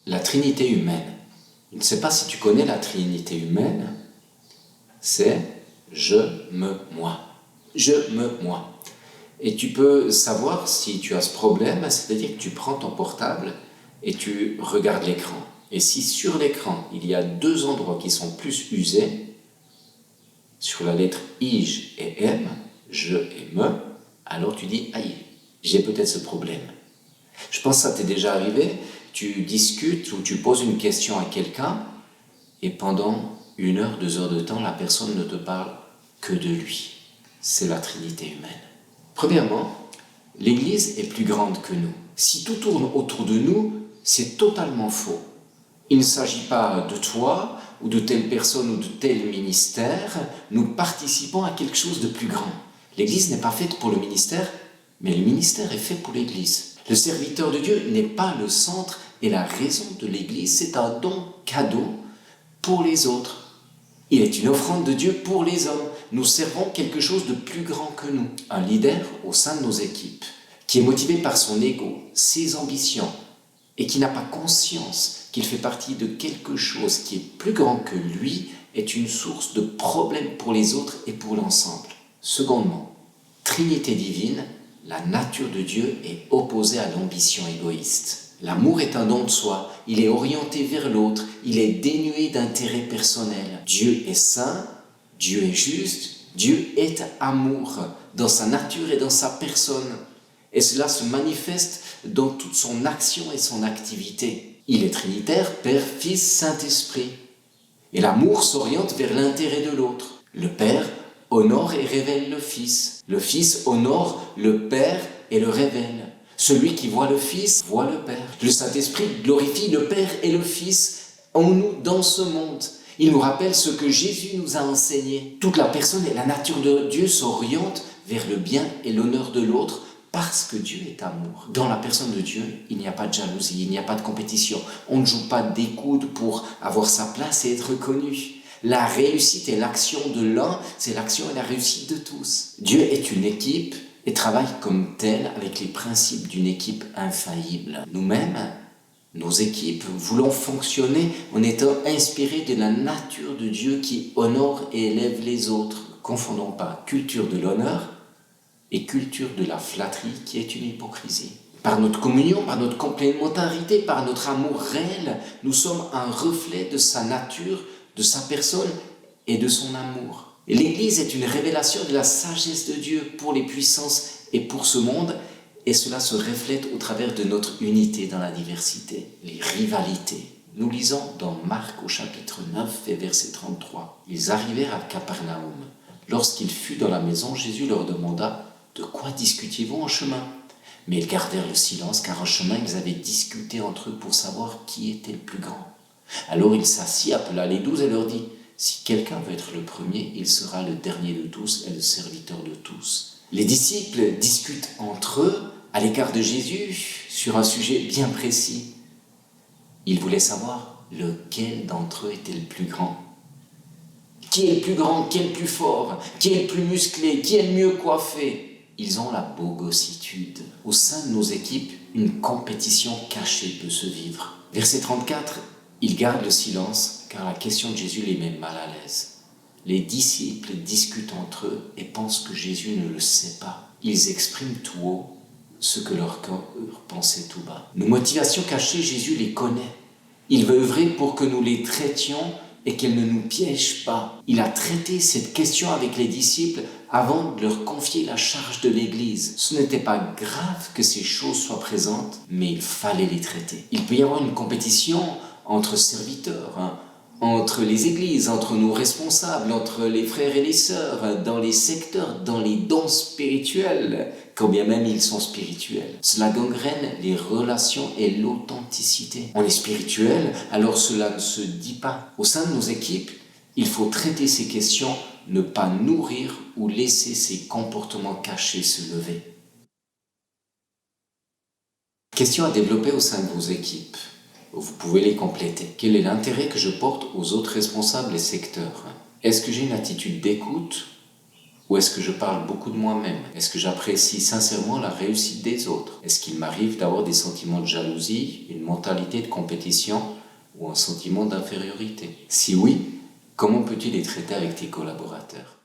La Trinité humaine. Je ne sais pas si tu connais la Trinité humaine. C'est je, me, moi. Je, me, moi. Et tu peux savoir si tu as ce problème, c'est-à-dire que tu prends ton portable et tu regardes l'écran. Et si sur l'écran, il y a deux endroits qui sont plus usés, sur la lettre I et M, je et me, alors tu dis, aïe, j'ai peut-être ce problème. Je pense que ça t'est déjà arrivé, tu discutes ou tu poses une question à quelqu'un et pendant 1 heure, 2 heures de temps, la personne ne te parle que de lui. C'est la Trinité humaine. Premièrement, l'Église est plus grande que nous. Si tout tourne autour de nous, c'est totalement faux. Il ne s'agit pas de toi ou de telle personne ou de tel ministère. Nous participons à quelque chose de plus grand. L'Église n'est pas faite pour le ministère, mais le ministère est fait pour l'Église. Le serviteur de Dieu n'est pas le centre et la raison de l'Église, c'est un don cadeau pour les autres. Il est une offrande de Dieu pour les hommes. Nous servons quelque chose de plus grand que nous. Un leader au sein de nos équipes, qui est motivé par son ego, ses ambitions, et qui n'a pas conscience qu'il fait partie de quelque chose qui est plus grand que lui, est une source de problèmes pour les autres et pour l'ensemble. Secondement, Trinité divine, la nature de Dieu est opposée à l'ambition égoïste. L'amour est un don de soi, il est orienté vers l'autre, il est dénué d'intérêt personnel. Dieu est saint, Dieu est juste, Dieu est amour dans sa nature et dans sa personne. Et cela se manifeste dans toute son action et son activité. Il est trinitaire, Père, Fils, Saint-Esprit. Et l'amour s'oriente vers l'intérêt de l'autre. Le Père honore et révèle le Fils. Le Fils honore le Père et le révèle. Celui qui voit le Fils voit le Père. Le Saint-Esprit glorifie le Père et le Fils en nous dans ce monde. Il nous rappelle ce que Jésus nous a enseigné. Toute la personne et la nature de Dieu s'orientent vers le bien et l'honneur de l'autre parce que Dieu est amour. Dans la personne de Dieu, il n'y a pas de jalousie, il n'y a pas de compétition. On ne joue pas des coudes pour avoir sa place et être reconnu. La réussite et l'action de l'un, c'est l'action et la réussite de tous. Dieu est une équipe et travaille comme telle avec les principes d'une équipe infaillible. Nous-mêmes, nos équipes, voulons fonctionner en étant inspirés de la nature de Dieu qui honore et élève les autres. Ne confondons pas culture de l'honneur et culture de la flatterie qui est une hypocrisie. Par notre communion, par notre complémentarité, par notre amour réel, nous sommes un reflet de sa nature, de sa personne et de son amour. Et l'Église est une révélation de la sagesse de Dieu pour les puissances et pour ce monde, et cela se reflète au travers de notre unité dans la diversité, les rivalités. Nous lisons dans Marc au chapitre 9 et verset 33. Ils arrivèrent à Capernaum. Lorsqu'il fut dans la maison, Jésus leur demanda « De quoi discutiez-vous en chemin ?» Mais ils gardèrent le silence, car en chemin, ils avaient discuté entre eux pour savoir qui était le plus grand. Alors il s'assit, appela les 12 et leur dit « Si quelqu'un veut être le premier, il sera le dernier de tous et le serviteur de tous. » Les disciples discutent entre eux, à l'égard de Jésus, sur un sujet bien précis. Ils voulaient savoir lequel d'entre eux était le plus grand. Qui est le plus grand, qui est le plus fort, qui est le plus musclé, qui est le mieux coiffé. Ils ont la bogossitude. Au sein de nos équipes, une compétition cachée peut se vivre. Verset 34, ils gardent le silence car la question de Jésus les met mal à l'aise. Les disciples discutent entre eux et pensent que Jésus ne le sait pas. Ils expriment tout haut ce que leur cœur pensait tout bas. Nos motivations cachées, Jésus les connaît. Il veut œuvrer pour que nous les traitions et qu'elles ne nous piègent pas. Il a traité cette question avec les disciples avant de leur confier la charge de l'Église. Ce n'était pas grave que ces choses soient présentes, mais il fallait les traiter. Il peut y avoir une compétition entre serviteurs, entre les églises, entre nos responsables, entre les frères et les sœurs, dans les secteurs, dans les dons spirituels, quand bien même ils sont spirituels. Cela gangrène les relations et l'authenticité. On est spirituel, alors cela ne se dit pas. Au sein de nos équipes, il faut traiter ces questions, ne pas nourrir ou laisser ces comportements cachés se lever. Question à développer au sein de vos équipes. Vous pouvez les compléter. Quel est l'intérêt que je porte aux autres responsables et secteurs ? Est-ce que j'ai une attitude d'écoute Ou est-ce que je parle beaucoup de moi-même? Est-ce que j'apprécie sincèrement la réussite des autres? Est-ce qu'il m'arrive d'avoir des sentiments de jalousie, une mentalité de compétition ou un sentiment d'infériorité? Si oui, comment peux-tu les traiter avec tes collaborateurs?